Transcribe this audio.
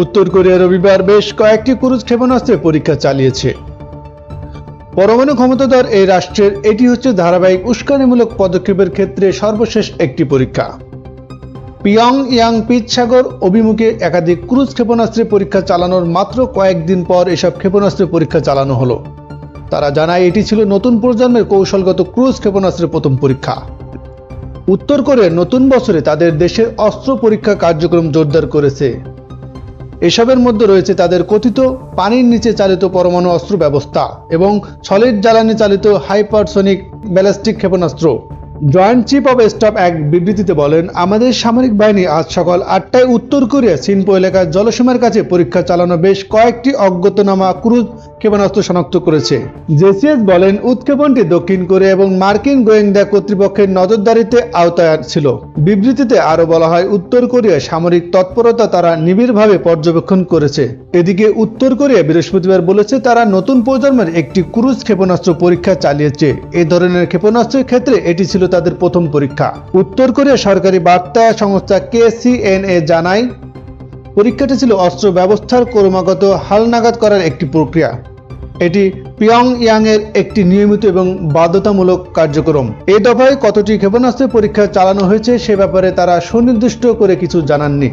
উত্তর কোরিয়া রবিবার বেশ কয়েকটি ক্রুজ ক্ষেপণাস্ত্রের পরীক্ষা চালিয়েছে। পরমাণু ক্ষমতাধর এই রাষ্ট্রের এটি হচ্ছে ধারাবাহিক উস্কানিমূলক পদক্ষেপের ক্ষেত্রে সর্বশেষ একটি পরীক্ষা। পিয়ংইয়াং পিচ সাগর অভিমুখে একাধিক ক্রুজ ক্ষেপণাস্ত্রের পরীক্ষা চালানোর মাত্র কয়েকদিন পর এসব ক্ষেপণাস্ত্রের পরীক্ষা চালানো হলো। তারা জানায় এটি ছিল নতুন প্রজন্মের কৌশলগত ক্রুজ ক্ষেপণাস্ত্রের প্রথম পরীক্ষা। উত্তর কোরিয়া নতুন বছরে তাদের দেশের অস্ত্র পরীক্ষা কার্যক্রম জোরদার করেছে। এসবের মধ্যে রয়েছে তাদের কথিত পানির নিচে চালিত পরমাণু অস্ত্র ব্যবস্থা এবং সলিড জ্বালানি চালিত হাইপারসনিক ব্যালিস্টিক ক্ষেপণাস্ত্র। জয়েন্ট চিফ অব স্টাফ এক বিবৃতিতে বলেন, আমাদের সামরিক বাহিনী আজ সকাল 8টায় উত্তর কোরিয়া সিনপো এলাকার জলসীমার কাছে পরীক্ষা চালানো বেশ কয়েকটি অজ্ঞাতনামা ক্রুজ ক্ষেপণাস্ত্র শনাক্ত করেছে। জেসিএস বলেন, উৎক্ষেপণটি দক্ষিণ কোরিয়া এবং মার্কিন গোয়েন্দা কর্তৃপক্ষের নজরদারিতে আওতায় ছিল। বিবৃতিতে আরও বলা হয়, উত্তর কোরিয়ার সামরিক তৎপরতা তারা নিবিড়ভাবে পর্যবেক্ষণ করেছে। এদিকে উত্তর কোরিয়া বৃহস্পতিবার বলেছে তারা নতুন প্রজন্মের একটি ক্রুজ ক্ষেপণাস্ত্র পরীক্ষা চালিয়েছে। এই ধরনের ক্ষেপণাস্ত্রের ক্ষেত্রে এটি ছিল তাদের প্রথম পরীক্ষা। উত্তর কোরিয়ার সরকারি বার্তা সংস্থা KCNA জানায়, পরীক্ষাটি ছিল অস্ত্র ব্যবস্থার ক্রমাগত হালনাগাদ করার একটি প্রক্রিয়া। এটি পিয়ংইয়াংয়ের একটি নিয়মিত এবং বাধ্যতামূলক কার্যক্রম। এই দফায় কতটি ক্ষেপণাস্ত্রের পরীক্ষা চালানো হয়েছে সে ব্যাপারে তারা সুনির্দিষ্ট করে কিছু জানাননি।